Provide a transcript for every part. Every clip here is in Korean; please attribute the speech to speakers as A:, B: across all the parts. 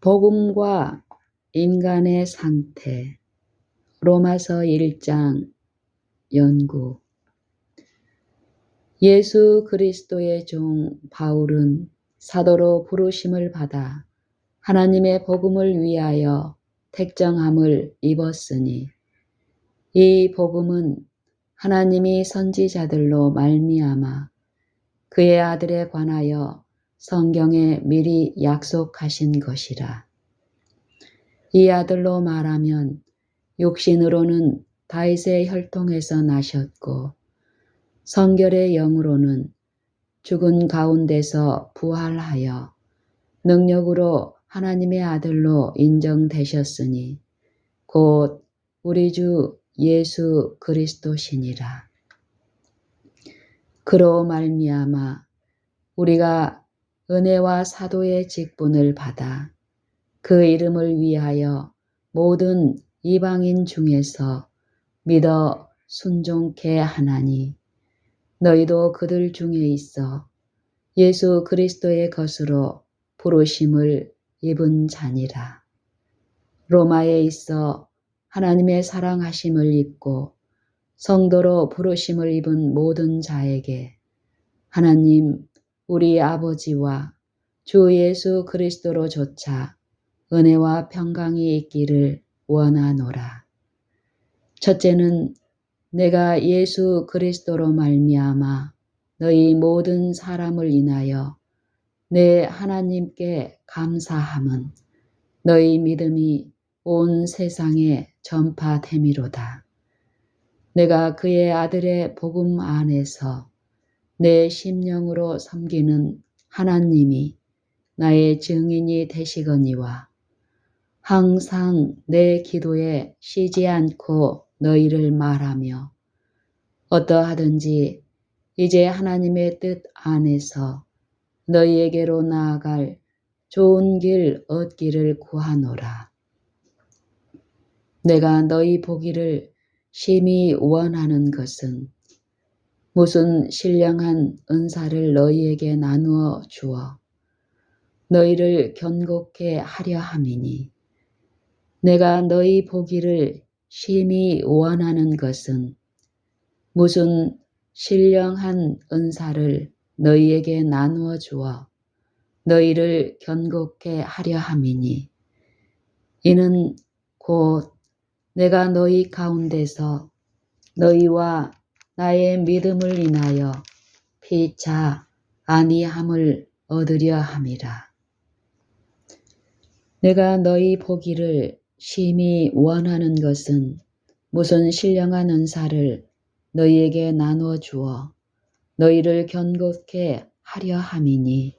A: 복음과 인간의 상태. 로마서 1장 연구. 예수 그리스도의 종 바울은 사도로 부르심을 받아 하나님의 복음을 위하여 택정함을 입었으니 이 복음은 하나님이 선지자들로 말미암아 그의 아들에 관하여 성경에 미리 약속하신 것이라. 이 아들로 말하면 육신으로는 다윗의 혈통에서 나셨고 성결의 영으로는 죽은 가운데서 부활하여 능력으로 하나님의 아들로 인정되셨으니 곧 우리 주 예수 그리스도시니라. 그로 말미암아 우리가 은혜와 사도의 직분을 받아 그 이름을 위하여 모든 이방인 중에서 믿어 순종케 하나니 너희도 그들 중에 있어 예수 그리스도의 것으로 부르심을 입은 자니라. 로마에 있어 하나님의 사랑하심을 입고 성도로 부르심을 입은 모든 자에게 하나님 우리 아버지와 주 예수 그리스도로조차 은혜와 평강이 있기를 원하노라. 첫째는 내가 예수 그리스도로 말미암아 너희 모든 사람을 인하여 내 하나님께 감사함은 너희 믿음이 온 세상에 전파됨이로다. 내가 그의 아들의 복음 안에서 내 심령으로 섬기는 하나님이 나의 증인이 되시거니와 항상 내 기도에 쉬지 않고 너희를 말하며 어떠하든지 이제 하나님의 뜻 안에서 너희에게로 나아갈 좋은 길 얻기를 구하노라. 내가 너희 보기를 심히 원하는 것은 무슨 신령한 은사를 너희에게 나누어 주어 너희를 견고케 하려 함이니 내가 너희 보기를 심히 원하는 것은 무슨 신령한 은사를 너희에게 나누어 주어 너희를 견고케 하려 함이니 이는 곧 내가 너희 가운데서 너희와 나의 믿음을 인하여 피차 안위함을 얻으려 함이라. 내가 너희 보기를 심히 원하는 것은 무슨 신령한 은사를 너희에게 나누어 주어 너희를 견고케 하려 함이니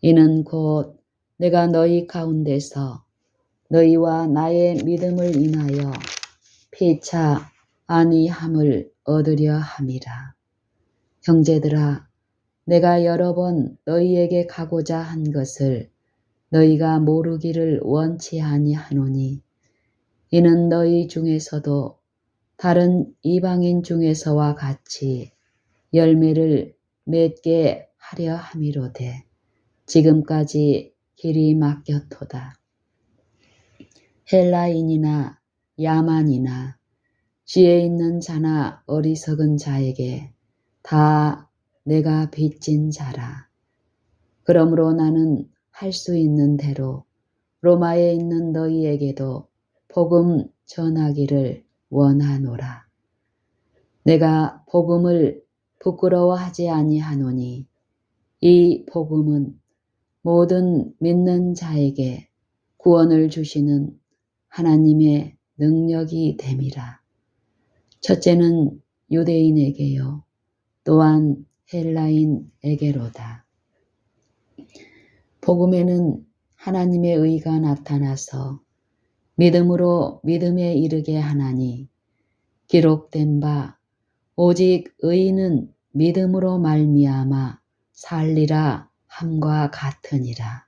A: 이는 곧 내가 너희 가운데서 너희와 나의 믿음을 인하여 피차 안위함을 얻으려 함이라. 형제들아, 내가 여러 번 너희에게 가고자 한 것을 너희가 모르기를 원치 아니하노니 이는 너희 중에서도 다른 이방인 중에서와 같이 열매를 맺게 하려 함이로되 지금까지 길이 막혔도다. 헬라인이나 야만이나 지혜 있는 자나 어리석은 자에게 다 내가 빚진 자라. 그러므로 나는 할 수 있는 대로 로마에 있는 너희에게도 복음 전하기를 원하노라. 내가 복음을 부끄러워하지 아니하노니 이 복음은 모든 믿는 자에게 구원을 주시는 하나님의 능력이 됨이라. 첫째는 유대인에게요 또한 헬라인에게로다. 복음에는 하나님의 의가 나타나서 믿음으로 믿음에 이르게 하나니 기록된 바 오직 의인은 믿음으로 말미암아 살리라 함과 같으니라.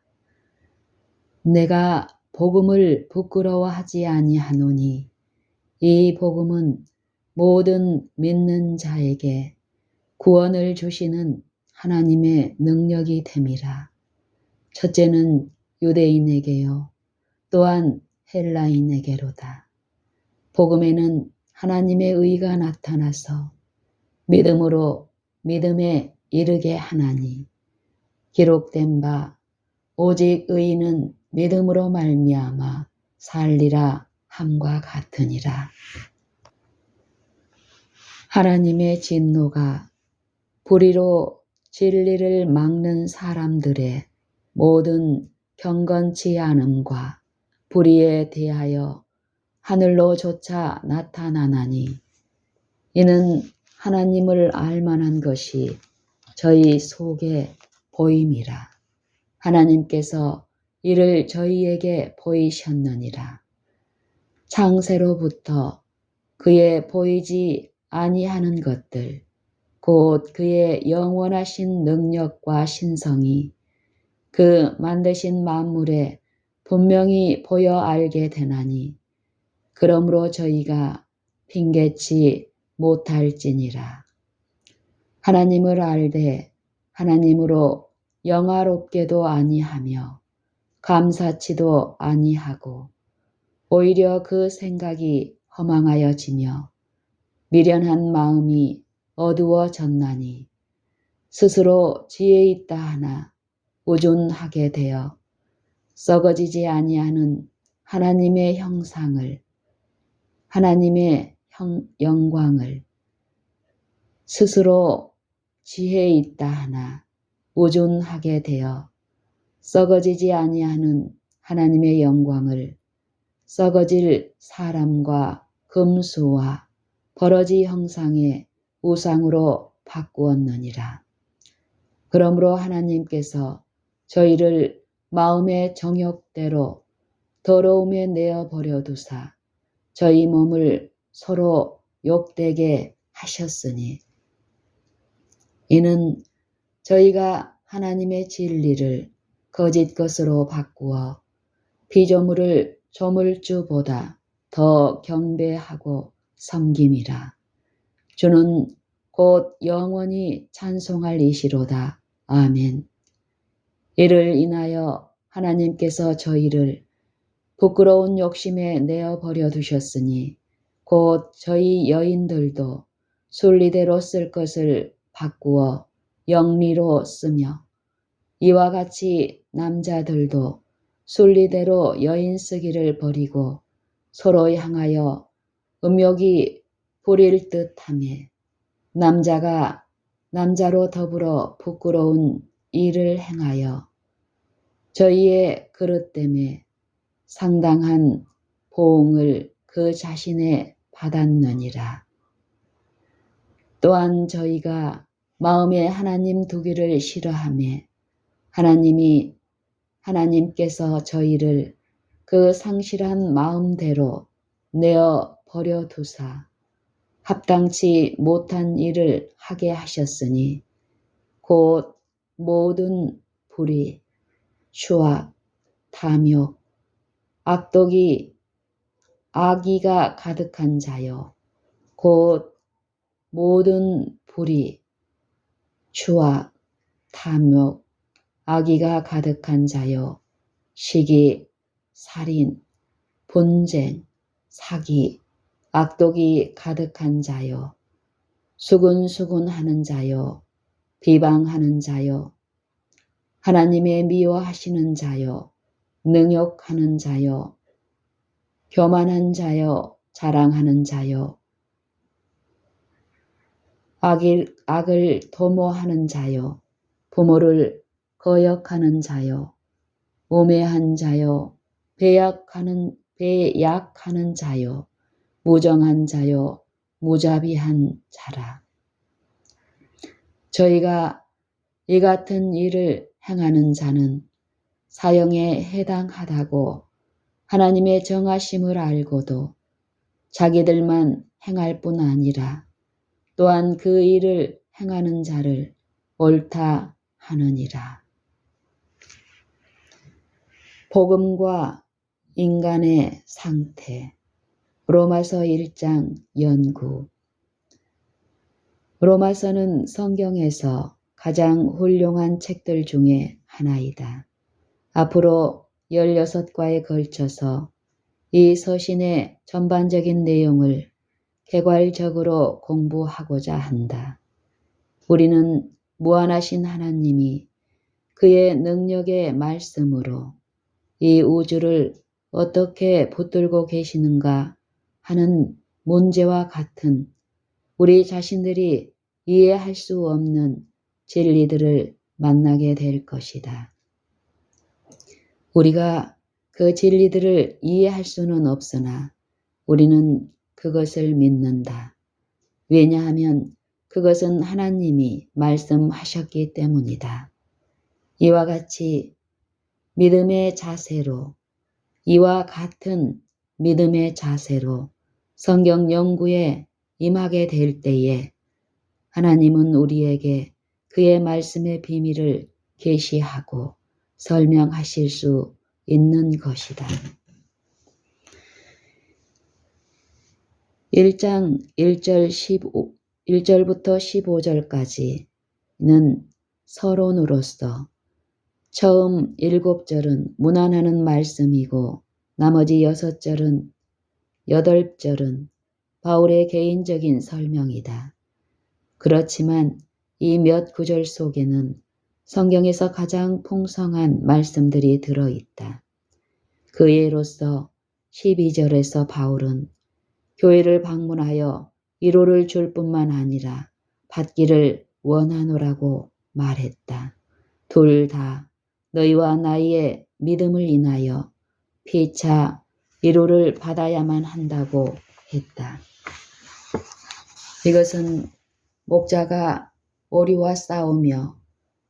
A: 내가 복음을 부끄러워하지 아니하노니 이 복음은 모든 믿는 자에게 구원을 주시는 하나님의 능력이 됨이라. 첫째는 유대인에게요 또한 헬라인에게로다. 복음에는 하나님의 의가 나타나서 믿음으로 믿음에 이르게 하나니 기록된 바 오직 의인은 믿음으로 말미암아 살리라 함과 같으니라. 하나님의 진노가 불의로 진리를 막는 사람들의 모든 경건치 않음과 불의에 대하여 하늘로조차 나타나나니 이는 하나님을 알만한 것이 저희 속에 보임이라. 하나님께서 이를 저희에게 보이셨느니라. 창세로부터 그의 보이지 아니하는 것들 곧 그의 영원하신 능력과 신성이 그 만드신 만물에 분명히 보여 알게 되나니 그러므로 저희가 핑계치 못할지니라. 하나님을 알되 하나님으로 영화롭게도 아니하며 감사치도 아니하고 오히려 그 생각이 허망하여지며 미련한 마음이 어두워졌나니 스스로 지혜 있다 하나 우둔하게 되어 썩어지지 아니하는 하나님의 형상을 하나님의 영광을 스스로 지혜 있다 하나 우둔하게 되어 썩어지지 아니하는 하나님의 영광을 썩어질 사람과 금수와 버러지 형상의 우상으로 바꾸었느니라. 그러므로 하나님께서 저희를 마음의 정욕대로 더러움에 내어버려 두사 저희 몸을 서로 욕되게 하셨으니 이는 저희가 하나님의 진리를 거짓 것으로 바꾸어 피조물을 조물주보다 더 경배하고 섬김이라. 주는 곧 영원히 찬송할 이시로다. 아멘. 이를 인하여 하나님께서 저희를 부끄러운 욕심에 내어버려 두셨으니 곧 저희 여인들도 순리대로 쓸 것을 바꾸어 영리로 쓰며 이와 같이 남자들도 순리대로 여인 쓰기를 버리고 서로 향하여 음욕이 부릴 듯하며 남자가 남자로 더불어 부끄러운 일을 행하여 저희의 그릇 때문에 상당한 보응을 그 자신에 받았느니라. 또한 저희가 마음에 하나님 두기를 싫어하며 하나님께서 저희를 그 상실한 마음대로 내어 버려 두사 합당치 못한 일을 하게 하셨으니 곧 모든 불의, 추악, 탐욕, 악의가 가득한 자요 곧 모든 불의, 추악, 탐욕, 악의가 가득한 자요 시기, 살인, 분쟁, 사기, 악독이 가득한 자요 수군수군하는 자요 비방하는 자요 하나님의 미워하시는 자요 능욕하는 자요 교만한 자요 자랑하는 자요 악을 도모하는 자요 부모를 거역하는 자요 우매한 자요 배약하는 자요 무정한 자요 무자비한 자라. 저희가 이 같은 일을 행하는 자는 사형에 해당하다고 하나님의 정하심을 알고도 자기들만 행할 뿐 아니라 또한 그 일을 행하는 자를 옳다 하느니라. 복음과 인간의 상태 로마서 1장 연구. 로마서는 성경에서 가장 훌륭한 책들 중에 하나이다. 앞으로 16과에 걸쳐서 이 서신의 전반적인 내용을 개괄적으로 공부하고자 한다. 우리는 무한하신 하나님이 그의 능력의 말씀으로 이 우주를 어떻게 붙들고 계시는가 하는 문제와 같은 우리 자신들이 이해할 수 없는 진리들을 만나게 될 것이다. 우리가 그 진리들을 이해할 수는 없으나 우리는 그것을 믿는다. 왜냐하면 그것은 하나님이 말씀하셨기 때문이다. 이와 같이 믿음의 자세로, 이와 같은 믿음의 자세로 성경 연구에 임하게 될 때에 하나님은 우리에게 그의 말씀의 비밀을 계시하고 설명하실 수 있는 것이다. 1장 1절부터 15절까지는 서론으로서 처음 7절은 문안하는 말씀이고 나머지 8절은 바울의 개인적인 설명이다. 그렇지만 이 몇 구절 속에는 성경에서 가장 풍성한 말씀들이 들어있다. 그 예로서 12절에서 바울은 교회를 방문하여 위로를 줄 뿐만 아니라 받기를 원하노라고 말했다. 둘 다 너희와 나의 믿음을 인하여 피차 위로를 받아야만 한다고 했다. 이것은 목자가 오리와 싸우며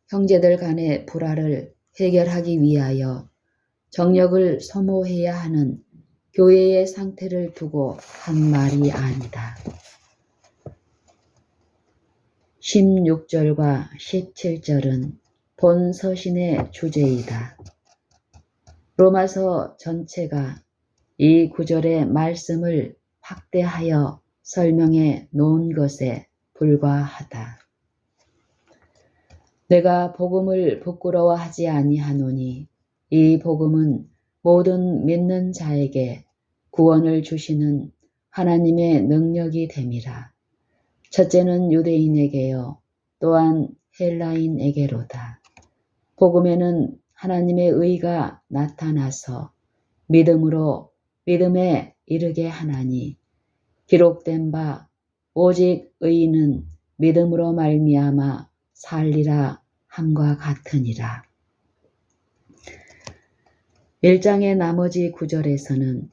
A: 형제들 간의 불화를 해결하기 위하여 정력을 소모해야 하는 교회의 상태를 두고 한 말이 아니다. 16절과 17절은 본 서신의 주제이다. 로마서 전체가 이 구절의 말씀을 확대하여 설명해 놓은 것에 불과하다. 내가 복음을 부끄러워하지 아니하노니 이 복음은 모든 믿는 자에게 구원을 주시는 하나님의 능력이 됨이라. 첫째는 유대인에게요 또한 헬라인에게로다. 복음에는 하나님의 의가 나타나서 믿음으로 믿음에 이르게 하나니 기록된 바 오직 의인은 믿음으로 말미암아 살리라 함과 같으니라. 1장의 나머지 구절에서는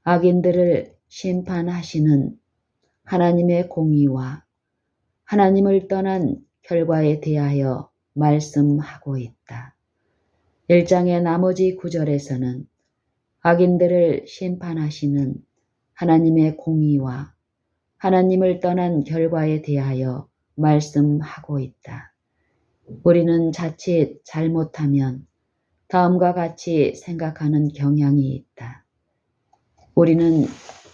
A: 악인들을 심판하시는 하나님의 공의와 하나님을 떠난 결과에 대하여 말씀하고 있다. 1장의 나머지 구절에서는 악인들을 심판하시는 하나님의 공의와 하나님을 떠난 결과에 대하여 말씀하고 있다. 우리는 자칫 잘못하면 다음과 같이 생각하는 경향이 있다. 우리는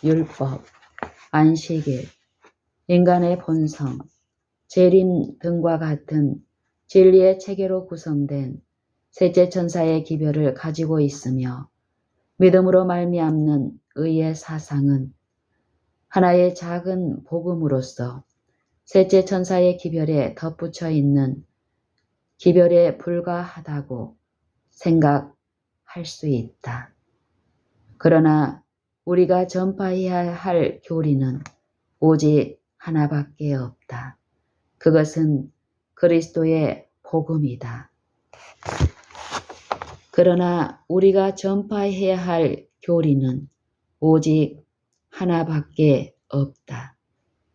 A: 율법, 안식일, 인간의 본성, 재림 등과 같은 진리의 체계로 구성된 셋째 천사의 기별을 가지고 있으며 믿음으로 말미암는 의의 사상은 하나의 작은 복음으로서 셋째 천사의 기별에 덧붙여 있는 기별에 불과하다고 생각할 수 있다. 그러나 우리가 전파해야 할 교리는 오직 하나밖에 없다. 그것은 그리스도의 복음이다. 그러나 우리가 전파해야 할 교리는 오직 하나밖에 없다.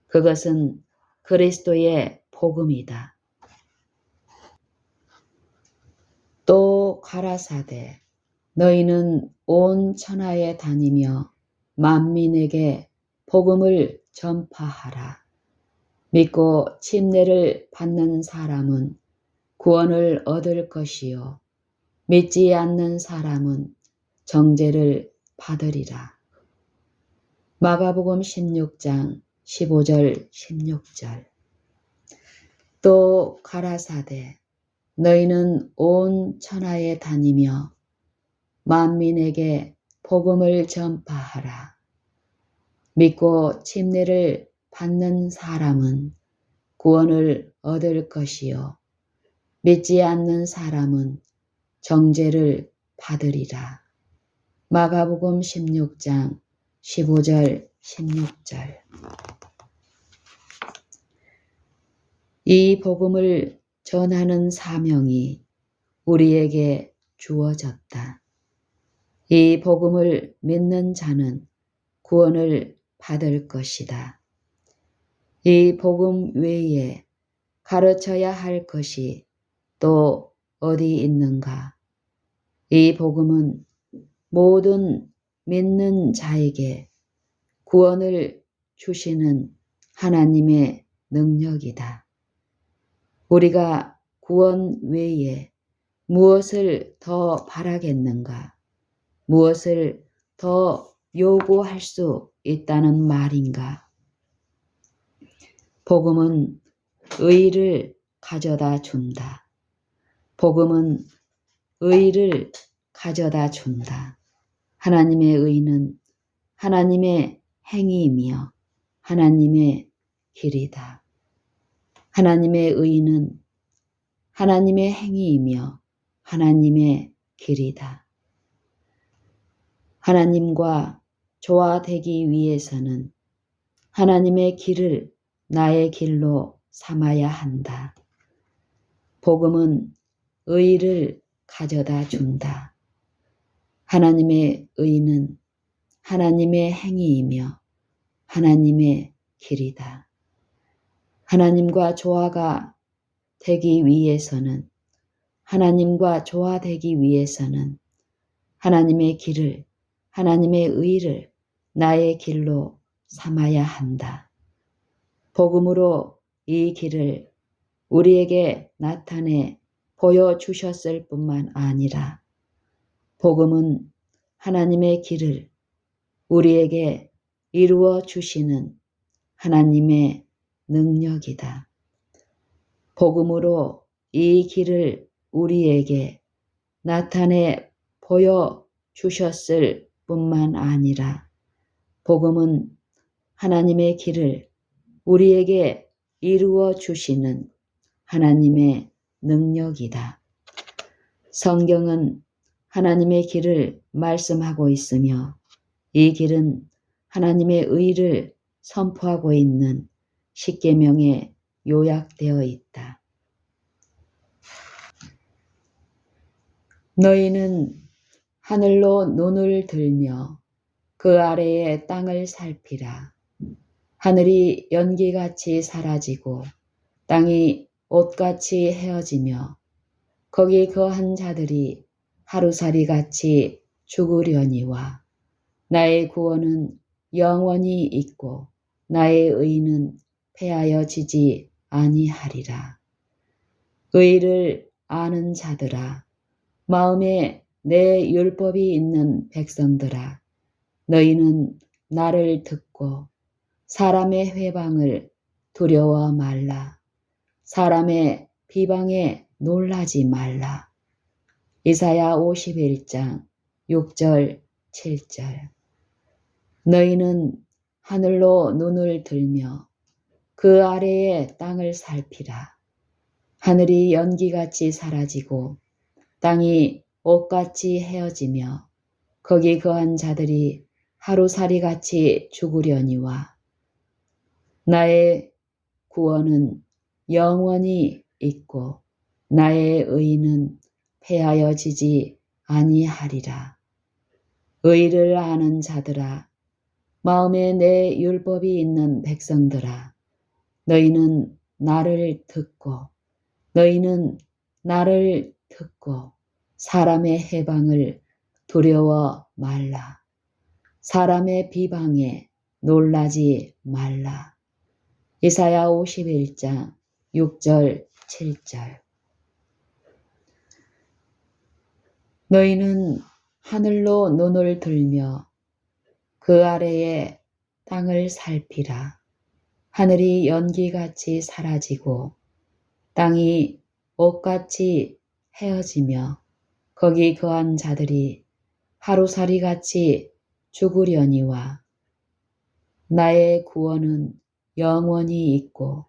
A: 그것은 그리스도의 복음이다. 또 가라사대 너희는 온 천하에 다니며 만민에게 복음을 전파하라. 믿고 침례를 받는 사람은 구원을 얻을 것이요 믿지 않는 사람은 정죄를 받으리라. 마가복음 16장 15절 16절 또 가라사대 너희는 온 천하에 다니며 만민에게 복음을 전파하라. 믿고 침례를 받는 사람은 구원을 얻을 것이요 믿지 않는 사람은 정죄를 받으리라. 마가복음 16장 15절 16절. 이 복음을 전하는 사명이 우리에게 주어졌다. 이 복음을 믿는 자는 구원을 받을 것이다. 이 복음 외에 가르쳐야 할 것이 또 어디 있는가? 이 복음은 모든 믿는 자에게 구원을 주시는 하나님의 능력이다. 우리가 구원 외에 무엇을 더 바라겠는가? 무엇을 더 요구할 수 있다는 말인가? 복음은 의를 가져다 준다. 복음은 의를 가져다 준다. 하나님의 의는 하나님의 행위이며 하나님의 길이다. 하나님의 의는 하나님의 행위이며 하나님의 길이다. 하나님과 조화되기 위해서는 하나님의 길을 나의 길로 삼아야 한다. 복음은 의를 가져다 준다. 하나님의 의는 하나님의 행위이며 하나님의 길이다. 하나님과 조화가 되기 위해서는 하나님과 조화되기 위해서는 하나님의 길을 하나님의 의를 나의 길로 삼아야 한다. 복음으로 이 길을 우리에게 나타내 보여주셨을 뿐만 아니라 복음은 하나님의 길을 우리에게 이루어 주시는 하나님의 능력이다. 복음으로 이 길을 우리에게 나타내 보여주셨을 뿐만 아니라 복음은 하나님의 길을 우리에게 이루어 주시는 하나님의 능력이다. 성경은 하나님의 길을 말씀하고 있으며 이 길은 하나님의 의를 선포하고 있는 십계명에 요약되어 있다. 너희는 하늘로 눈을 들며 그 아래의 땅을 살피라. 하늘이 연기같이 사라지고 땅이 옷같이 헤어지며 거기 거한 자들이 하루살이같이 죽으려니와 나의 구원은 영원히 있고 나의 의는 패하여지지 아니하리라. 의를 아는 자들아, 마음에 내 율법이 있는 백성들아, 너희는 나를 듣고 사람의 회방을 두려워 말라. 사람의 비방에 놀라지 말라. 이사야 51장 6절 7절. 너희는 하늘로 눈을 들며 그 아래의 땅을 살피라. 하늘이 연기같이 사라지고 땅이 옷같이 헤어지며 거기 거한 자들이 하루살이같이 죽으려니와 나의 구원은 영원히 있고 나의 의는 패하여지지 아니하리라. 의를 아는 자들아, 마음에 내 율법이 있는 백성들아, 너희는 나를 듣고 사람의 해방을 두려워 말라. 사람의 비방에 놀라지 말라. 이사야 51장 6절 7절. 너희는 하늘로 눈을 들며 그 아래의 땅을 살피라. 하늘이 연기같이 사라지고 땅이 옷같이 헤어지며 거기 거한 자들이 하루살이같이 죽으려니와 나의 구원은 영원히 있고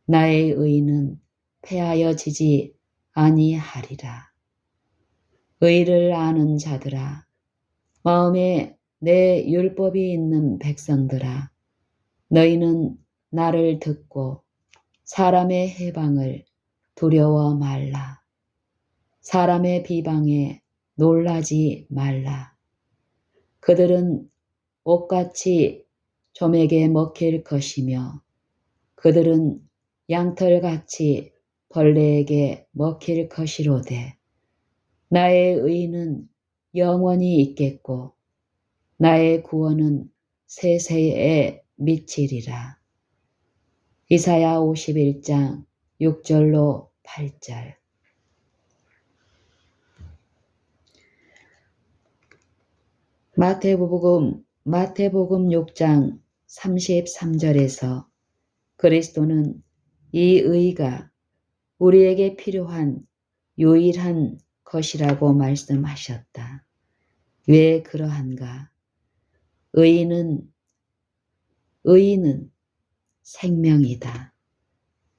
A: 나의 의는 패하여지지 아니하리라. 의를 아는 자들아, 마음에 내 율법이 있는 백성들아, 너희는 나를 듣고 사람의 해방을 두려워 말라. 사람의 비방에 놀라지 말라. 그들은 옷같이 좀에게 먹힐 것이며 그들은 양털같이 벌레에게 먹힐 것이로되 나의 의는 영원히 있겠고 나의 구원은 세세에 미치리라. 이사야 51장 6절로 8절. 마태복음 6장 33절에서 그리스도는 이 의가 우리에게 필요한 유일한 것이라고 말씀하셨다. 왜 그러한가? 의는 생명이다.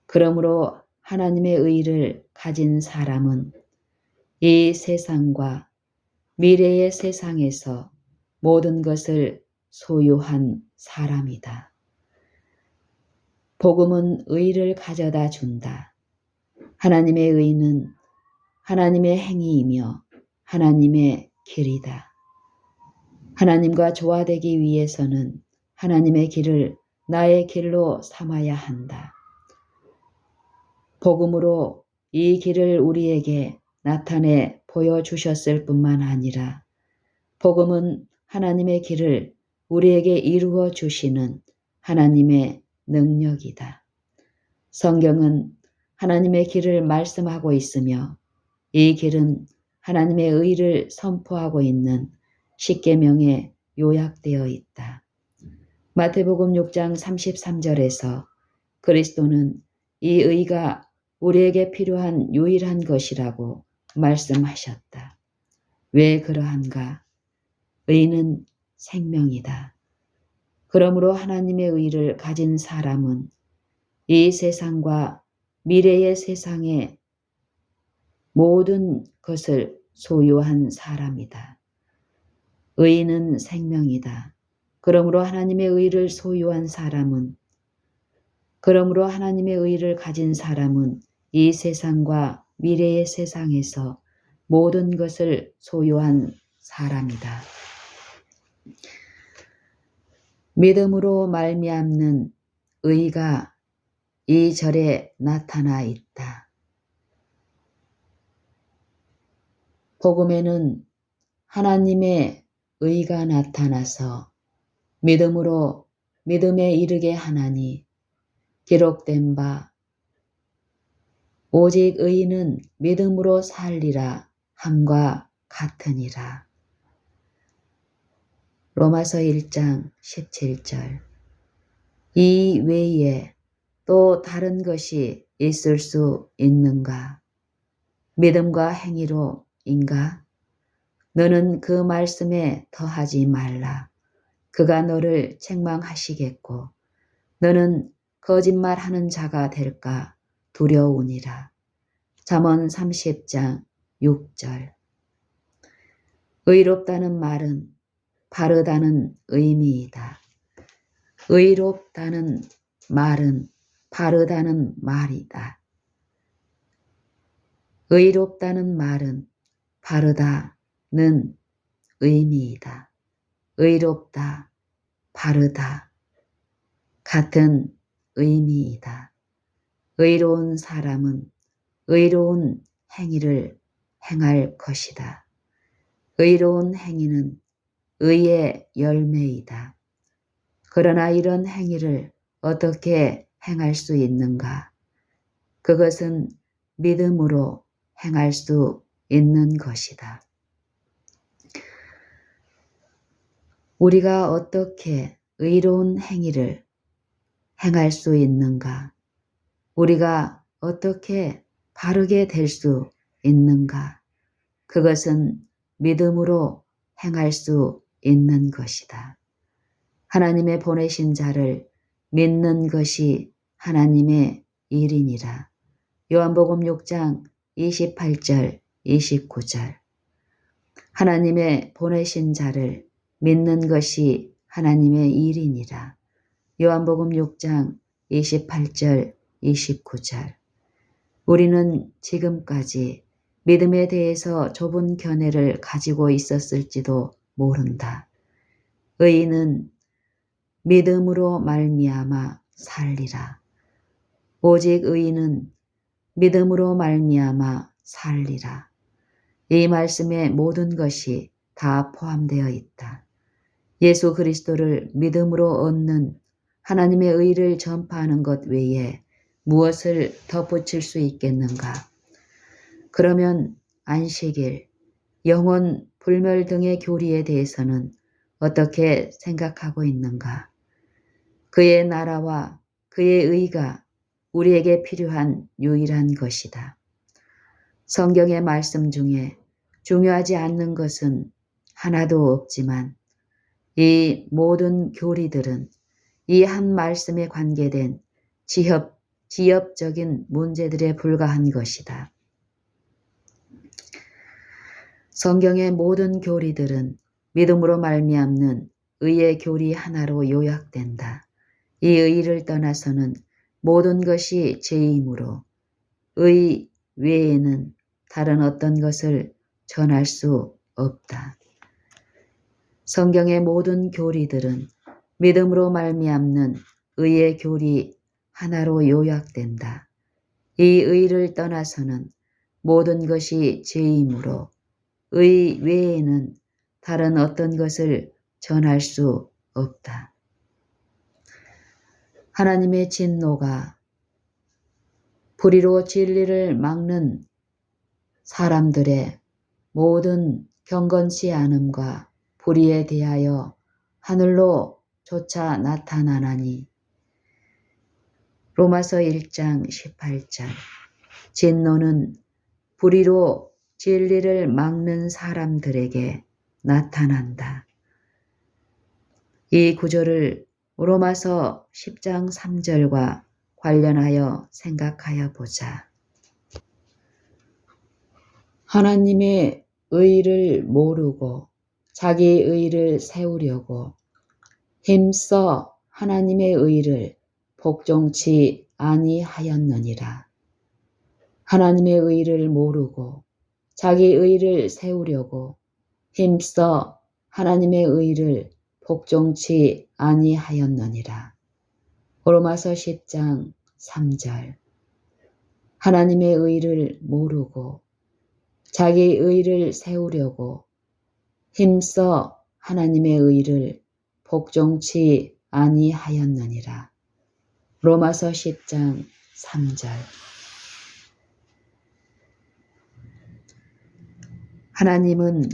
A: 그러므로 하나님의 의를 가진 사람은 이 세상과 미래의 세상에서 모든 것을 소유한 사람이다. 복음은 의를 가져다 준다. 하나님의 의는 하나님의 행위이며 하나님의 길이다. 하나님과 조화되기 위해서는 하나님의 길을 나의 길로 삼아야 한다. 복음으로 이 길을 우리에게 나타내 보여주셨을 뿐만 아니라 복음은 하나님의 길을 우리에게 이루어 주시는 하나님의 능력이다. 성경은 하나님의 길을 말씀하고 있으며 이 길은 하나님의 의를 선포하고 있는 십계명에 요약되어 있다. 마태복음 6장 33절에서 그리스도는 이 의가 우리에게 필요한 유일한 것이라고 말씀하셨다. 왜 그러한가? 의는 생명이다. 그러므로 하나님의 의를 가진 사람은 이 세상과 미래의 세상의 모든 것을 소유한 사람이다. 의는 생명이다. 그러므로 하나님의 의를 소유한 사람은, 그러므로 하나님의 의를 가진 사람은 이 세상과 미래의 세상에서 모든 것을 소유한 사람이다. 믿음으로 말미암는 의가 이 절에 나타나 있다. 복음에는 하나님의 의가 나타나서 믿음으로 믿음에 이르게 하나니 기록된 바 오직 의인은 믿음으로 살리라 함과 같으니라. 로마서 1장 17절. 이 외에 또 다른 것이 있을 수 있는가? 믿음과 행위로 인가? 너는 그 말씀에 더하지 말라. 그가 너를 책망하시겠고 너는 거짓말하는 자가 될까 두려우니라. 잠언 30장 6절. 의롭다는 말은 바르다는 의미이다. 의롭다는 말은 바르다는 말이다. 의롭다는 말은 바르다는 의미이다. 의롭다, 바르다 같은 의미이다. 의로운 사람은 의로운 행위를 행할 것이다. 의로운 행위는 의의 열매이다. 그러나 이런 행위를 어떻게 행할 수 있는가? 그것은 믿음으로 행할 수 있는 것이다. 우리가 어떻게 의로운 행위를 행할 수 있는가? 우리가 어떻게 바르게 될 수 있는가? 그것은 믿음으로 행할 수 있는 것이다. 하나님의 보내신 자를 믿는 것이 하나님의 일이니라. 요한복음 6장 28절 29절. 하나님의 보내신 자를 믿는 것이 하나님의 일이니라. 요한복음 6장 28절 29절. 우리는 지금까지 믿음에 대해서 좁은 견해를 가지고 있었을지도 모른다. 의인은 믿음으로 말미암아 살리라. 오직 의인은 믿음으로 말미암아 살리라. 이 말씀에 모든 것이 다 포함되어 있다. 예수 그리스도를 믿음으로 얻는 하나님의 의를 전파하는 것 외에 무엇을 덧붙일 수 있겠는가? 그러면 안식일, 영혼 불멸 등의 교리에 대해서는 어떻게 생각하고 있는가? 그의 나라와 그의 의가 우리에게 필요한 유일한 것이다. 성경의 말씀 중에 중요하지 않는 것은 하나도 없지만 이 모든 교리들은 이 한 말씀에 관계된 지엽적인 문제들에 불과한 것이다. 성경의 모든 교리들은 믿음으로 말미암는 의의 교리 하나로 요약된다. 이 의를 떠나서는 모든 것이 죄이므로 의 외에는 다른 어떤 것을 전할 수 없다. 성경의 모든 교리들은 믿음으로 말미암는 의의 교리 하나로 요약된다. 이 의를 떠나서는 모든 것이 죄이므로 의 외에는 다른 어떤 것을 전할 수 없다. 하나님의 진노가 불의로 진리를 막는 사람들의 모든 경건치 않음과 불의에 대하여 하늘로 쫓아 나타나나니. 로마서 1장 18절. 진노는 불의로 진리를 막는 사람들에게 나타난다. 이 구절을 로마서 10장 3절과 관련하여 생각하여 보자. 하나님의 의를 모르고 자기 의를 세우려고 힘써 하나님의 의를 복종치 아니하였느니라. 하나님의 의를 모르고 자기 의를 세우려고 힘써 하나님의 의를 복종치 아니하였느니라. 로마서 10장 3절. 하나님의 의를 모르고 자기 의를 세우려고 힘써 하나님의 의를 복종치 아니하였느니라. 로마서 10장 3절. 하나님은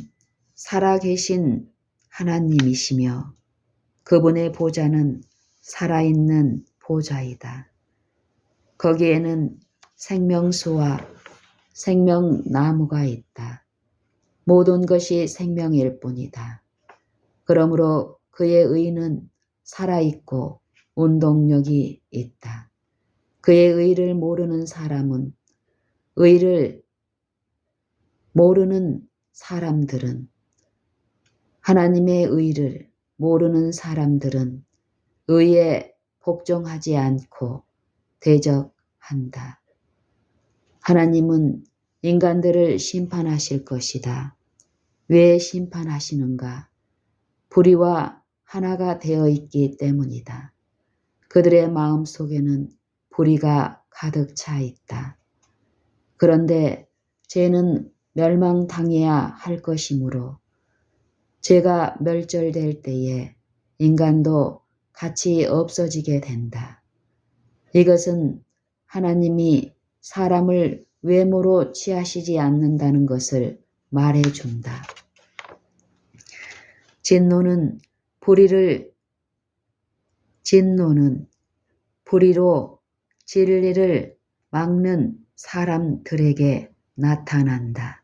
A: 살아계신 하나님이시며 그분의 보좌는 살아있는 보좌이다. 거기에는 생명수와 생명나무가 있다. 모든 것이 생명일 뿐이다. 그러므로 그의 의는 살아있고 운동력이 있다. 그의 의를 모르는 사람은 의를 모르는 사람들은 하나님의 의를 모르는 사람들은 의에 복종하지 않고 대적한다. 하나님은 인간들을 심판하실 것이다. 왜 심판하시는가? 불의와 하나가 되어 있기 때문이다. 그들의 마음 속에는 불의가 가득 차 있다. 그런데 죄는 멸망당해야 할 것이므로 죄가 멸절될 때에 인간도 같이 없어지게 된다. 이것은 하나님이 사람을 외모로 취하시지 않는다는 것을 말해준다. 진노는 불의로 진리를 막는 사람들에게 나타난다.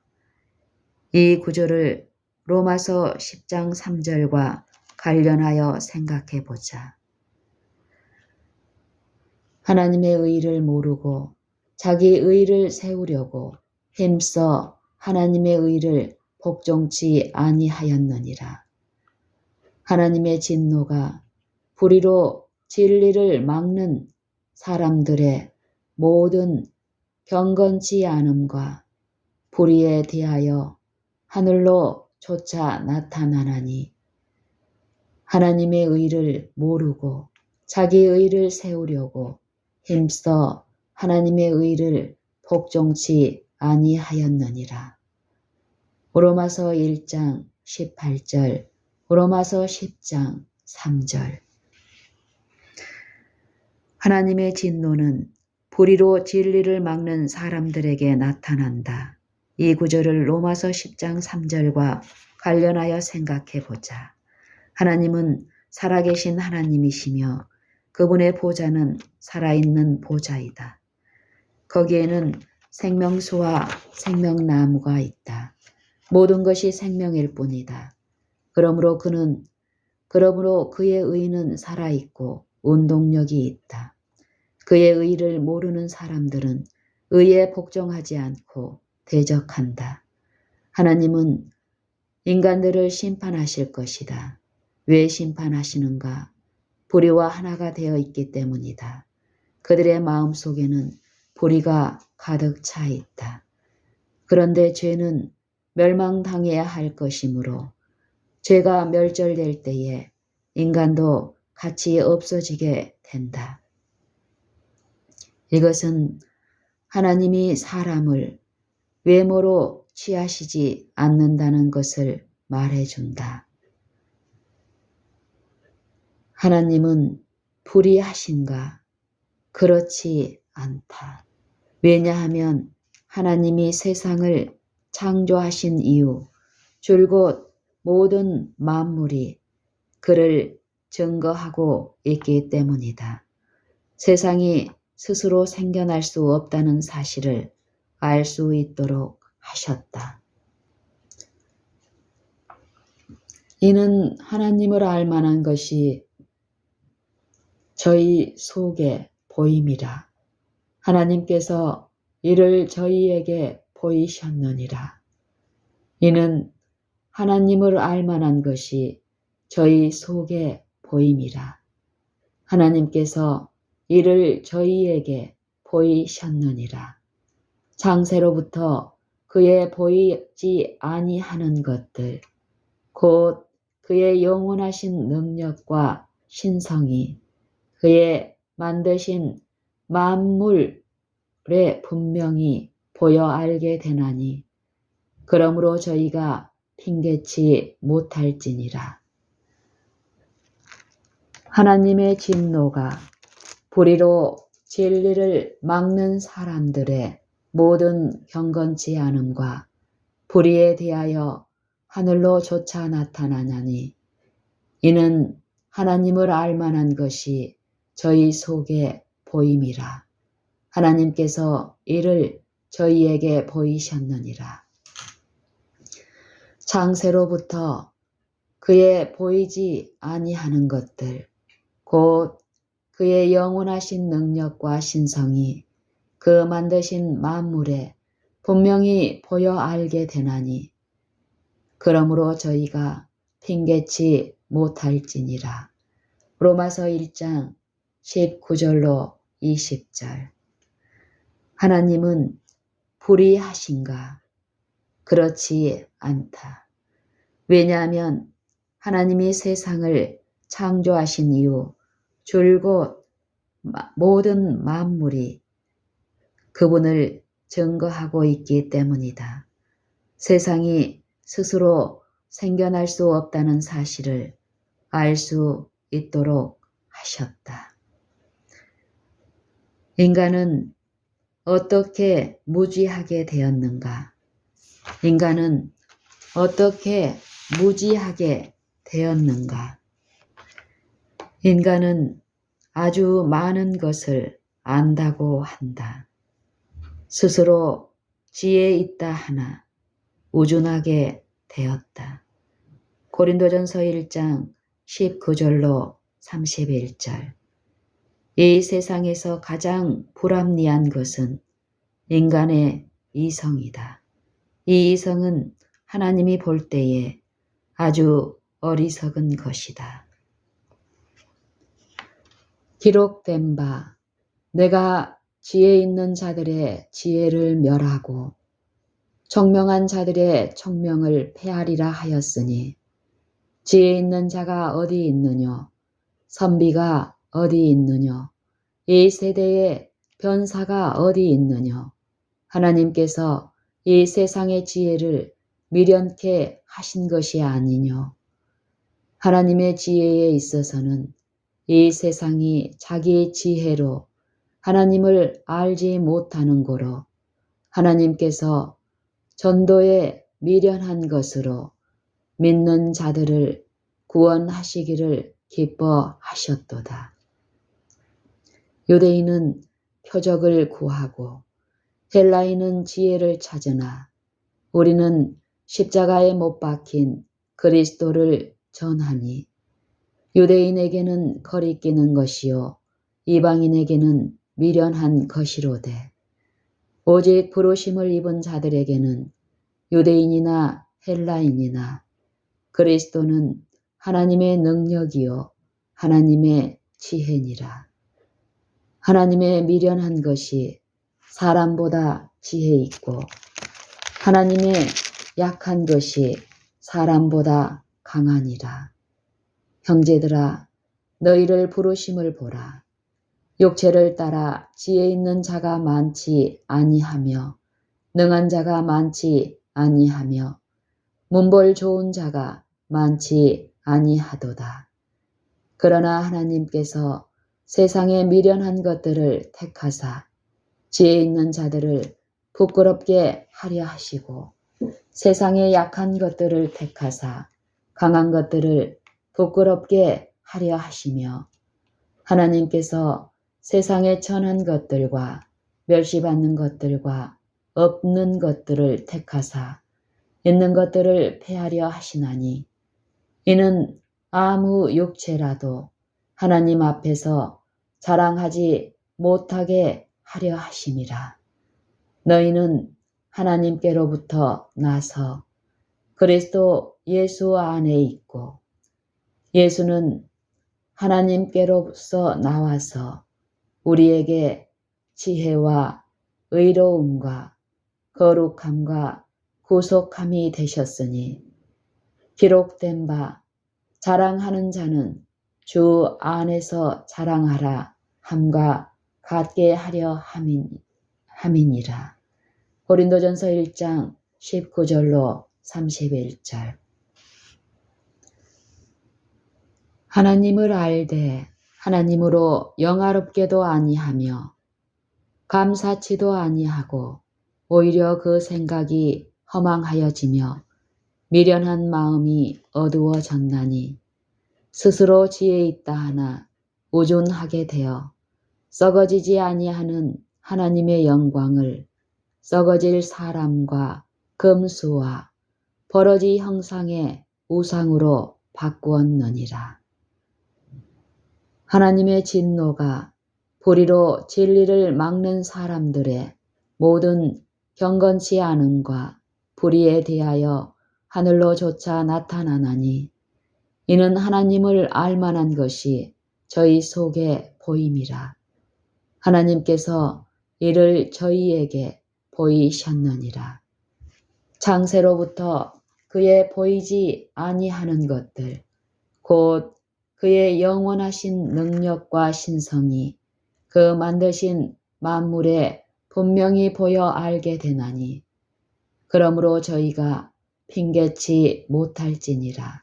A: 이 구절을 로마서 10장 3절과 관련하여 생각해 보자. 하나님의 의를 모르고 자기 의를 세우려고 힘써 하나님의 의를 복종치 아니하였느니라. 하나님의 진노가 불의로 진리를 막는 사람들의 모든 경건치 않음과 불의에 대하여 하늘로 쫓아 나타나나니 하나님의 의를 모르고 자기 의를 세우려고 힘써 하나님의 의를 복종치 아니하였느니라. 로마서 1장 18절, 로마서 10장 3절. 하나님의 진노는 불의로 진리를 막는 사람들에게 나타난다. 이 구절을 로마서 10장 3절과 관련하여 생각해 보자. 하나님은 살아계신 하나님이시며 그분의 보좌는 살아있는 보좌이다. 거기에는 생명수와 생명나무가 있다. 모든 것이 생명일 뿐이다. 그러므로 그의 의는 살아있고 운동력이 있다. 그의 의를 모르는 사람들은 의에 복종하지 않고 대적한다. 하나님은 인간들을 심판하실 것이다. 왜 심판하시는가? 불의와 하나가 되어 있기 때문이다. 그들의 마음 속에는 불의가 가득 차 있다. 그런데 죄는 멸망당해야 할 것이므로 죄가 멸절될 때에 인간도 같이 없어지게 된다. 이것은 하나님이 사람을 외모로 취하시지 않는다는 것을 말해준다. 하나님은 불의하신가? 그렇지 않다. 왜냐하면 하나님이 세상을 창조하신 이후 줄곧 모든 만물이 그를 증거하고 있기 때문이다. 세상이 스스로 생겨날 수 없다는 사실을 알 수 있도록 하셨다. 이는 하나님을 알 만한 것이 저희 속에 보임이라. 하나님께서 이를 저희에게 보이셨느니라. 이는 하나님을 알 만한 것이 저희 속에 보임이라. 하나님께서 이를 저희에게 보이셨느니라. 창세로부터 그의 보이지 아니하는 것들, 곧 그의 영원하신 능력과 신성이 그의 만드신 만물에 분명히 보여 알게 되나니 그러므로 저희가 핑계치 못할지니라. 하나님의 진노가 불의로 진리를 막는 사람들의 모든 경건치 않음과 불의에 대하여 하늘로 쫓아 나타나나니 이는 하나님을 알 만한 것이 저희 속에 보임이라. 하나님께서 이를 저희에게 보이셨느니라. 창세로부터 그의 보이지 아니하는 것들, 곧 그의 영원하신 능력과 신성이 그 만드신 만물에 분명히 보여 알게 되나니 그러므로 저희가 핑계치 못할지니라. 로마서 1장 19절로 20절. 하나님은 불의하신가? 그렇지 않다. 왜냐하면 하나님이 세상을 창조하신 이후 줄곧 모든 만물이 그분을 증거하고 있기 때문이다. 세상이 스스로 생겨날 수 없다는 사실을 알 수 있도록 하셨다. 인간은 어떻게 무지하게 되었는가? 인간은 어떻게 무지하게 되었는가? 인간은 아주 많은 것을 안다고 한다. 스스로 지혜 있다 하나 우준하게 되었다. 고린도전서 1장 19절로 31절. 이 세상에서 가장 불합리한 것은 인간의 이성이다. 이 이성은 하나님이 볼 때에 아주 어리석은 것이다. 기록된 바 내가 지혜 있는 자들의 지혜를 멸하고 청명한 자들의 청명을 폐하리라 하였으니 지혜 있는 자가 어디 있느뇨? 선비가 어디 있느뇨? 이 세대의 변사가 어디 있느뇨? 하나님께서 이 세상의 지혜를 미련케 하신 것이 아니뇨? 하나님의 지혜에 있어서는 이 세상이 자기의 지혜로 하나님을 알지 못하는 고로 하나님께서 전도에 미련한 것으로 믿는 자들을 구원하시기를 기뻐하셨도다. 유대인은 표적을 구하고 헬라인은 지혜를 찾으나 우리는 십자가에 못 박힌 그리스도를 전하니 유대인에게는 거리끼는 것이요 이방인에게는 미련한 것이로되 오직 부르심을 입은 자들에게는 유대인이나 헬라인이나 그리스도는 하나님의 능력이요 하나님의 지혜니라. 하나님의 미련한 것이 사람보다 지혜 있고 하나님의 약한 것이 사람보다 강하니라. 형제들아 너희를 부르심을 보라. 육체를 따라 지혜 있는 자가 많지 아니하며 능한 자가 많지 아니하며 문벌 좋은 자가 많지 아니하도다. 그러나 하나님께서 세상의 미련한 것들을 택하사 지혜 있는 자들을 부끄럽게 하려 하시고 세상의 약한 것들을 택하사 강한 것들을 부끄럽게 하려 하시며 하나님께서 세상의 천한 것들과 멸시받는 것들과 없는 것들을 택하사 있는 것들을 폐하려 하시나니 이는 아무 육체라도 하나님 앞에서 자랑하지 못하게 하려 하심이라. 너희는 하나님께로부터 나서 그리스도 예수 안에 있고 예수는 하나님께로서 나와서 우리에게 지혜와 의로움과 거룩함과 구속함이 되셨으니 기록된 바 자랑하는 자는 주 안에서 자랑하라 함과 같게 하려 함이니라. 고린도전서 1장 19절로 31절. 하나님을 알되 하나님으로 영화롭게도 아니하며 감사치도 아니하고 오히려 그 생각이 허망하여지며 미련한 마음이 어두워졌나니 스스로 지혜 있다 하나 우둔하게 되어 썩어지지 아니하는 하나님의 영광을 썩어질 사람과 금수와 버러지 형상의 우상으로 바꾸었느니라. 하나님의 진노가 불의로 진리를 막는 사람들의 모든 경건치 않음과 불의에 대하여 하늘로조차 나타나나니 이는 하나님을 알만한 것이 저희 속에 보임이라. 하나님께서 이를 저희에게 보이셨느니라. 창세로부터 그의 보이지 아니하는 것들 곧 그의 영원하신 능력과 신성이 그 만드신 만물에 분명히 보여 알게 되나니 그러므로 저희가 핑계치 못할지니라.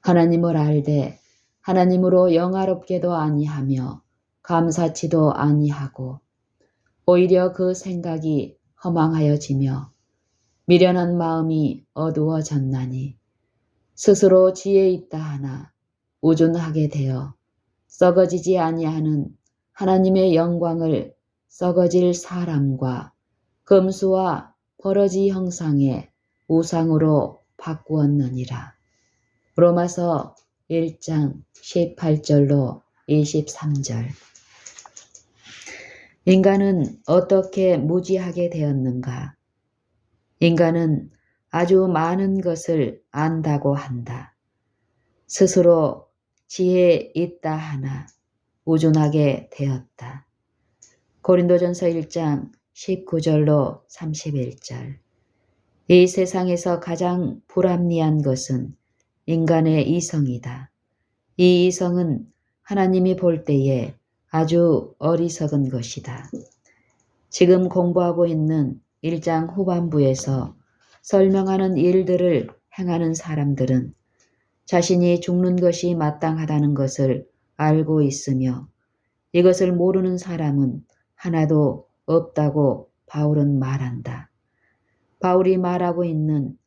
A: 하나님을 알되 하나님으로 영화롭게도 아니하며 감사치도 아니하고 오히려 그 생각이 허망하여지며 미련한 마음이 어두워졌나니 스스로 지혜 있다 하나 우둔하게 되어 썩어지지 아니하는 하나님의 영광을 썩어질 사람과 금수와 버러지 형상의 우상으로 바꾸었느니라. 로마서 1장 18절로 23절. 인간은 어떻게 무지하게 되었는가? 인간은 아주 많은 것을 안다고 한다. 스스로 지혜 있다 하나 우둔하게 되었다. 고린도전서 1장 19절로 31절. 이 세상에서 가장 불합리한 것은 인간의 이성이다. 이 이성은 하나님이 볼 때에 아주 어리석은 것이다. 지금 공부하고 있는 1장 후반부에서 설명하는 일들을 행하는 사람들은 자신이 죽는 것이 마땅하다는 것을 알고 있으며 이것을 모르는 사람은 하나도 없다고 바울은 말한다. 바울이 말하고 있는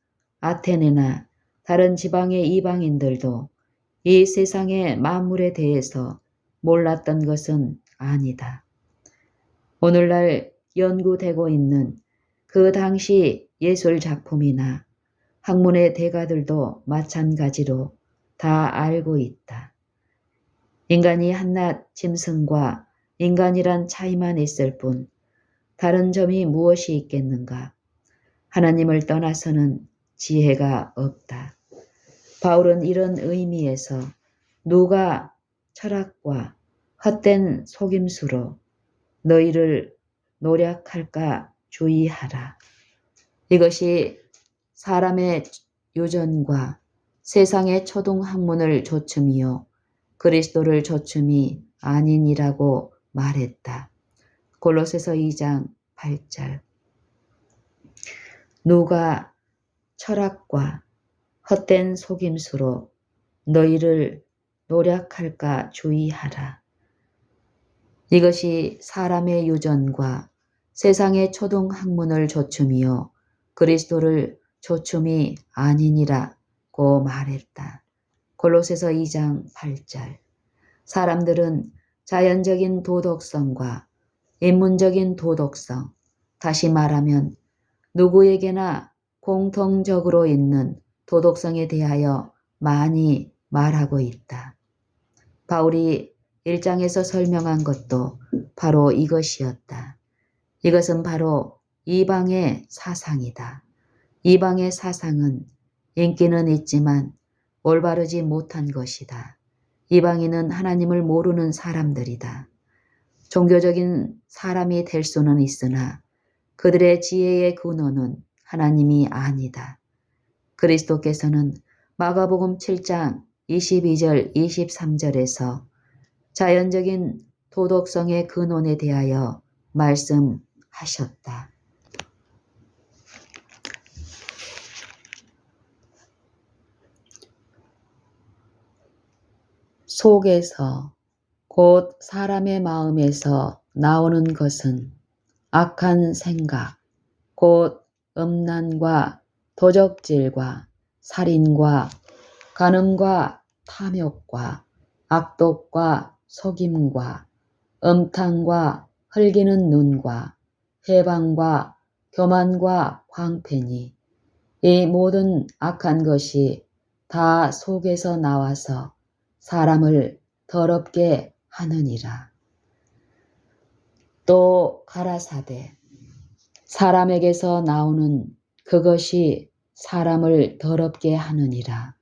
A: 아테네나 다른 지방의 이방인들도 이 세상의 만물에 대해서 몰랐던 것은 아니다. 오늘날 연구되고 있는 그 당시 예술 작품이나 학문의 대가들도 마찬가지로 다 알고 있다. 인간이 한낱 짐승과 인간이란 차이만 있을 뿐 다른 점이 무엇이 있겠는가? 하나님을 떠나서는 지혜가 없다. 바울은 이런 의미에서 누가 철학과 헛된 속임수로 너희를 노략할까 주의하라. 이것이 사람의 유전과 세상의 초등학문을 조춤이요 그리스도를 조춤이 아니니라고 말했다. 골로새서 2장 8절. 누가 철학과 헛된 속임수로 너희를 노략할까 주의하라. 이것이 사람의 유전과 세상의 초등학문을 조춤이요 그리스도를 조춤이 아니니라고 말했다. 골로새서 2장 8절. 사람들은 자연적인 도덕성과 인문적인 도덕성, 다시 말하면 누구에게나 공통적으로 있는 도덕성에 대하여 많이 말하고 있다. 바울이 1장에서 설명한 것도 바로 이것이었다. 이것은 바로 이방의 사상이다. 이방의 사상은 인기는 있지만 올바르지 못한 것이다. 이방인은 하나님을 모르는 사람들이다. 종교적인 사람이 될 수는 있으나 그들의 지혜의 근원은 하나님이 아니다. 그리스도께서는 마가복음 7장 22절 23절에서 자연적인 도덕성의 근원에 대하여 말씀하셨다. 속에서 곧 사람의 마음에서 나오는 것은 악한 생각, 곧 음란과 도적질과 살인과 간음과 탐욕과 악독과 속임과 음탕과 흘기는 눈과 회방과 교만과 광패니 이 모든 악한 것이 다 속에서 나와서 사람을 더럽게 하느니라. 또 가라사대 사람에게서 나오는 그것이 사람을 더럽게 하느니라.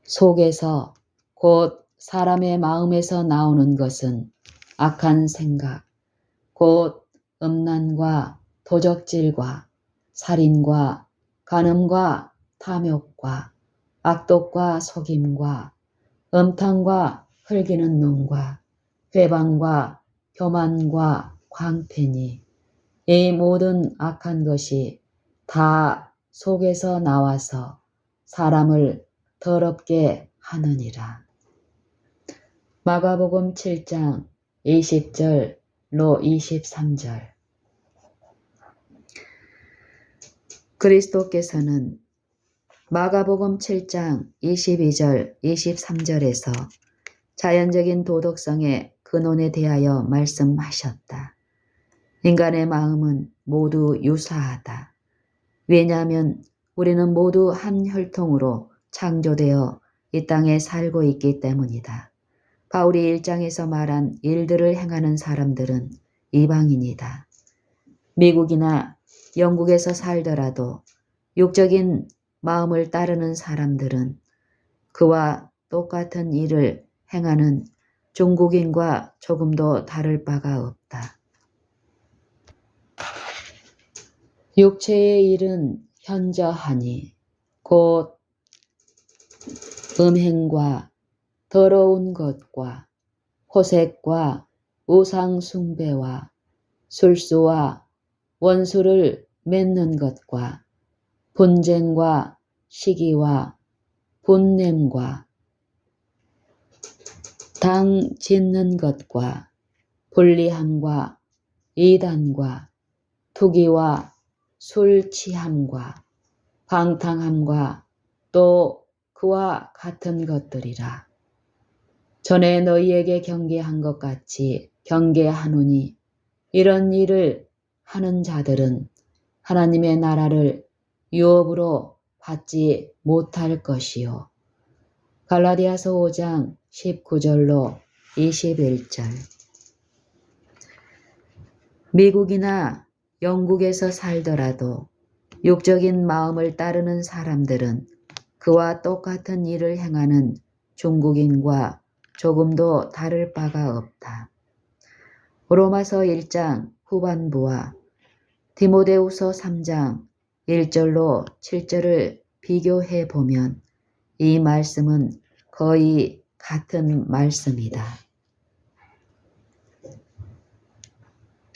A: 속에서 곧 사람의 마음에서 나오는 것은 악한 생각, 곧 음란과 도적질과 살인과 간음과 탐욕과 악독과 속임과 음탕과 흘기는 눈과 회방과 교만과 광패니 이 모든 악한 것이 다 속에서 나와서 사람을 더럽게 하느니라. 마가복음 7장 20절로 23절. 그리스도께서는 마가복음 7장 22절 23절에서 자연적인 도덕성의 근원에 대하여 말씀하셨다. 인간의 마음은 모두 유사하다. 왜냐하면 우리는 모두 한 혈통으로 창조되어 이 땅에 살고 있기 때문이다. 바울이 1장에서 말한 일들을 행하는 사람들은 이방인이다. 미국이나 영국에서 살더라도 육적인 마음을 따르는 사람들은 그와 똑같은 일을 행하는 중국인과 조금도 다를 바가 없다. 육체의 일은 현저하니 곧 음행과 더러운 것과 호색과 우상 숭배와 술수와 원수를 맺는 것과 분쟁과 시기와 분냄과 당 짓는 것과 불리함과 이단과 투기와 술 취함과 방탕함과 또 그와 같은 것들이라. 전에 너희에게 경계한 것 같이 경계하노니 이런 일을 하는 자들은 하나님의 나라를 유업으로 받지 못할 것이요. 갈라디아서 5장 19절로 21절. 미국이나 영국에서 살더라도 육적인 마음을 따르는 사람들은 그와 똑같은 일을 행하는 중국인과 조금도 다를 바가 없다. 로마서 1장 후반부와 디모데후서 3장 1절로 7절을 비교해 보면 이 말씀은 거의 같은 말씀이다.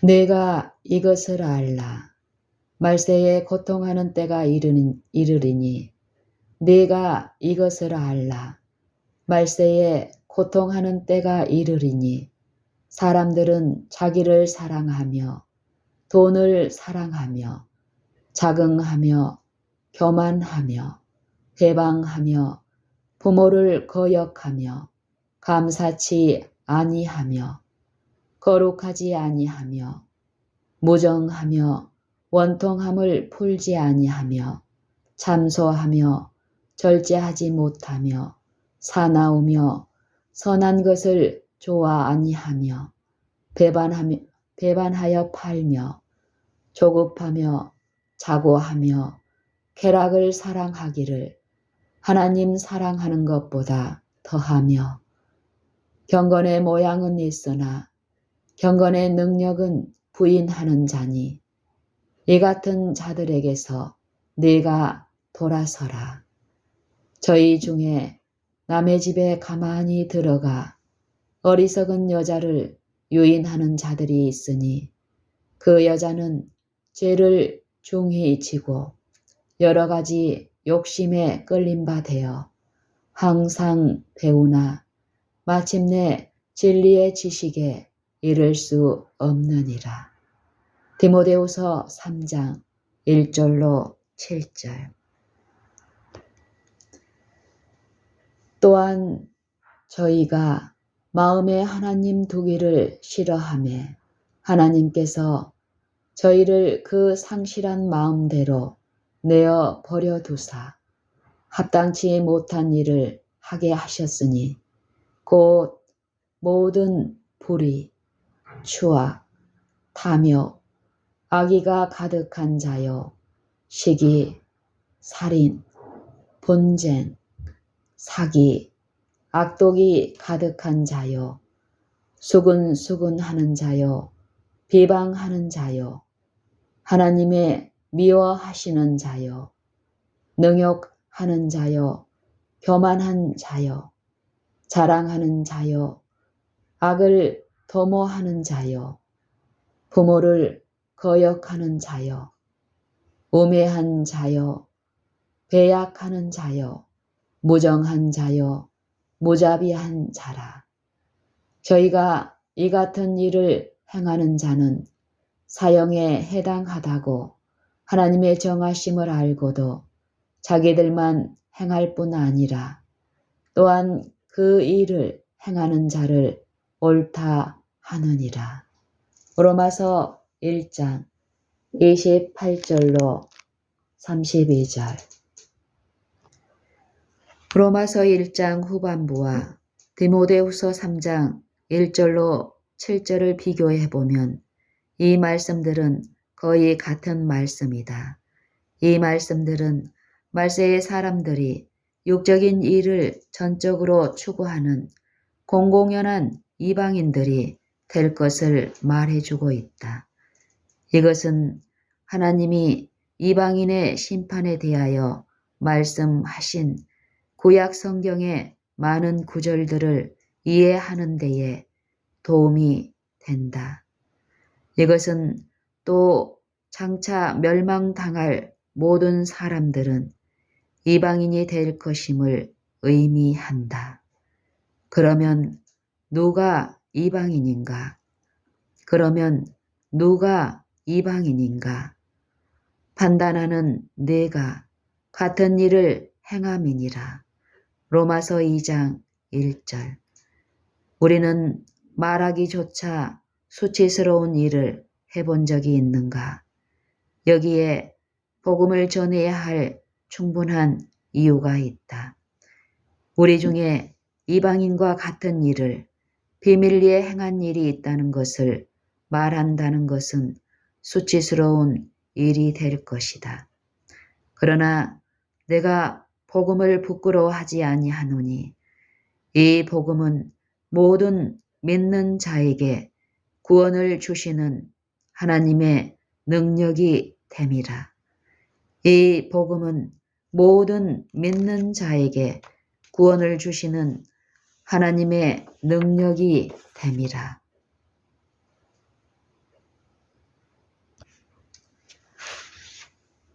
A: 내가 이것을 알라. 말세에 고통하는 때가 이르리니 내가 이것을 알라. 말세에 고통하는 때가 이르리니 사람들은 자기를 사랑하며 돈을 사랑하며 자긍하며 교만하며 해방하며 부모를 거역하며 감사치 아니하며 거룩하지 아니하며 무정하며 원통함을 풀지 아니하며 참소하며 절제하지 못하며 사나우며 선한 것을 좋아 아니하며 배반하여 팔며 조급하며 자고하며 쾌락을 사랑하기를 하나님 사랑하는 것보다 더하며 경건의 모양은 있으나 경건의 능력은 부인하는 자니 이 같은 자들에게서 네가 돌아서라. 저희 중에 남의 집에 가만히 들어가 어리석은 여자를 유인하는 자들이 있으니 그 여자는 죄를 중히 지고 여러 가지 욕심에 끌린 바 되어 항상 배우나 마침내 진리의 지식에 이를 수 없느니라. 디모데후서 3장 1절로 7절. 또한 저희가 마음에 하나님 두기를 싫어하매 하나님께서 저희를 그 상실한 마음대로 내어 버려두사 합당치 못한 일을 하게 하셨으니 곧 모든 불의, 추악, 탐욕, 악의가 가득한 자요, 시기, 살인, 분쟁, 사기, 악독이 가득한 자요, 수근수근하는 자요, 비방하는 자요, 하나님의 미워하시는 자요, 능욕하는 자요, 교만한 자요, 자랑하는 자요, 악을 도모하는 자요, 부모를 거역하는 자요, 우매한 자요, 배약하는 자요, 무정한 자요, 무자비한 자라. 저희가 이 같은 일을 행하는 자는 사형에 해당하다고 하나님의 정하심을 알고도 자기들만 행할 뿐 아니라 또한 그 일을 행하는 자를 옳다 하느니라. 로마서 1장 28절로 32절. 로마서 1장 후반부와 디모데후서 3장 1절로 7절을 비교해 보면 이 말씀들은 거의 같은 말씀이다. 이 말씀들은 말세의 사람들이 육적인 일을 전적으로 추구하는 공공연한 이방인들이 될 것을 말해주고 있다. 이것은 하나님이 이방인의 심판에 대하여 말씀하신 구약 성경의 많은 구절들을 이해하는 데에 도움이 된다. 이것은 또 장차 멸망당할 모든 사람들은 이방인이 될 것임을 의미한다. 그러면 누가 이방인인가? 그러면 누가 이방인인가? 판단하는 내가 같은 일을 행함이니라. 로마서 2장 1절. 우리는 말하기조차 수치스러운 일을 해본 적이 있는가? 여기에 복음을 전해야 할 충분한 이유가 있다. 우리 중에 이방인과 같은 일을 비밀리에 행한 일이 있다는 것을 말한다는 것은 수치스러운 일이 될 것이다. 그러나 내가 복음을 부끄러워하지 아니하노니 이 복음은 모든 믿는 자에게 구원을 주시는 하나님의 능력이 됨이라. 이 복음은 모든 믿는 자에게 구원을 주시는 하나님의 능력이 됨이라.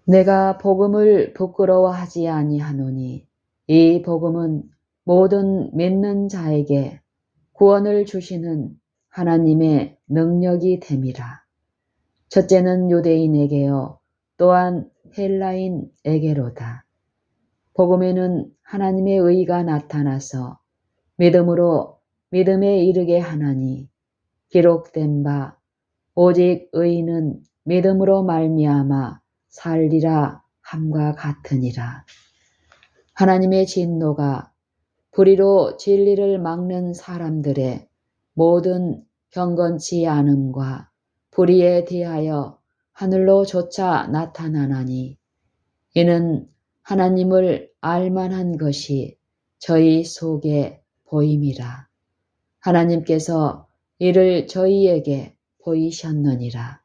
A: 내가 복음을 부끄러워하지 아니하노니 이 복음은 모든 믿는 자에게 구원을 주시는 하나님의 능력이 됨이라. 첫째는 유대인에게요 또한 헬라인에게로다. 복음에는 하나님의 의가 나타나서 믿음으로 믿음에 이르게 하나니 기록된 바 오직 의인은 믿음으로 말미암아 살리라 함과 같으니라. 하나님의 진노가 불의로 진리를 막는 사람들의 모든 경건치 않음과 불의에 대하여 하늘로조차 나타나나니 이는 하나님을 알만한 것이 저희 속에 보임이라. 하나님께서 이를 저희에게 보이셨느니라.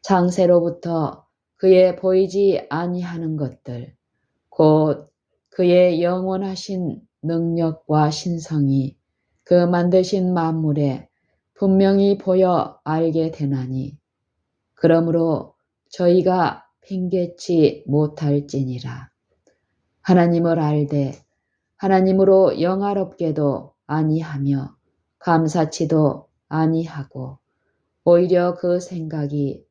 A: 창세로부터 그의 보이지 아니하는 것들 곧 그의 영원하신 능력과 신성이 그 만드신 만물에 분명히 보여 알게 되나니 그러므로 저희가 핑계치 못할지니라. 하나님을 알되 하나님으로 영화롭게도 아니하며 감사치도 아니하고 오히려 그 생각이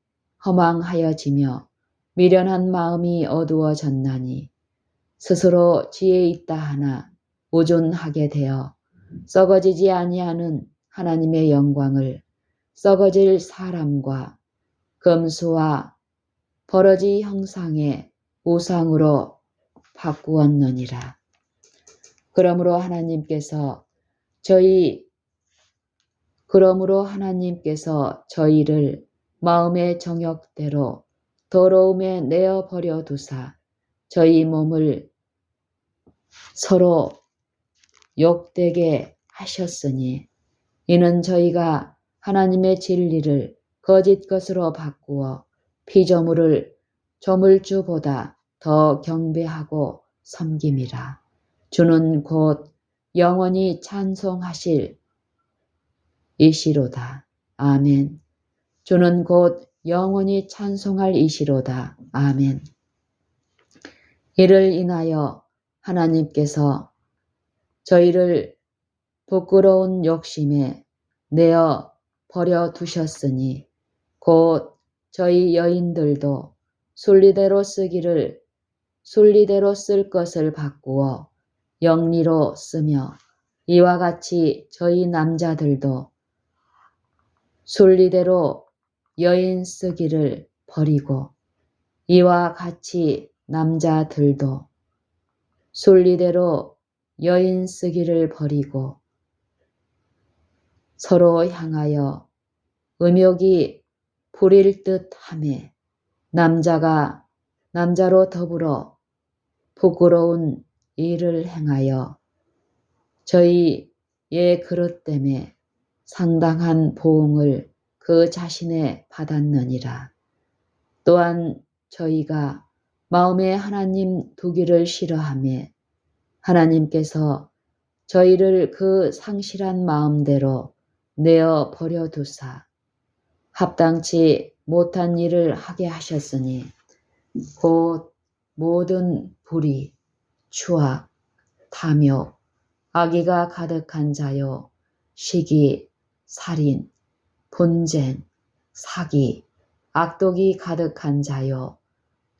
A: 허망하여지며 미련한 마음이 어두워졌나니 스스로 지혜 있다 하나 우둔하게 되어 썩어지지 아니하는 하나님의 영광을 썩어질 사람과 금수와 버러지 형상의 우상으로 바꾸었느니라. 그러므로 하나님께서 저희를 마음의 정욕대로 더러움에 내어버려 두사 저희 몸을 서로 욕되게 하셨으니 이는 저희가 하나님의 진리를 거짓 것으로 바꾸어 피조물을 조물주보다 더 경배하고 섬김이라. 주는 곧 영원히 찬송하실 이시로다. 아멘. 주는 곧 영원히 찬송할 이시로다. 아멘. 이를 인하여 하나님께서 저희를 부끄러운 욕심에 내어 버려 두셨으니 곧 저희 여인들도 순리대로 쓸 것을 바꾸어 영리로 쓰며 이와 같이 저희 남자들도 순리대로 여인 쓰기를 버리고 이와 같이 남자들도 순리대로 여인 쓰기를 버리고 서로 향하여 음욕이 부릴 듯하매 남자가 남자로 더불어 부끄러운 일을 행하여 저희 예 그릇 때문에 상당한 보응을 그 자신에 받았느니라. 또한 저희가 마음에 하나님 두기를 싫어하며 하나님께서 저희를 그 상실한 마음대로 내어 버려두사 합당치 못한 일을 하게 하셨으니 곧 모든 불의, 추악, 탐욕, 악의가 가득한 자요, 시기, 살인, 분쟁, 사기, 악독이 가득한 자요,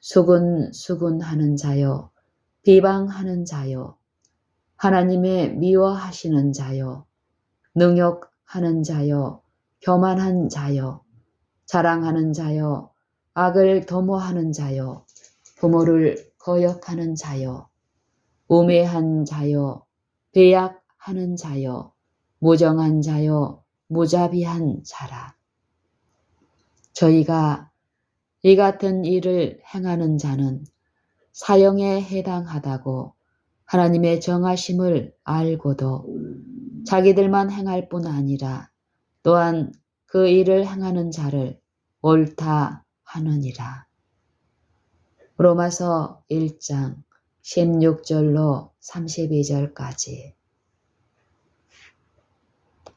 A: 수군수군하는 자요, 비방하는 자요, 하나님의 미워하시는 자요, 능욕하는 자요, 교만한 자요, 자랑하는 자요, 악을 도모하는 자요, 부모를 거역하는 자요, 우매한 자요, 배약하는 자요, 무정한 자요, 무자비한 자라. 저희가 이 같은 일을 행하는 자는 사형에 해당하다고 하나님의 정하심을 알고도 자기들만 행할 뿐 아니라 또한 그 일을 행하는 자를 옳다 하느니라. 로마서 1장 16절로 32절까지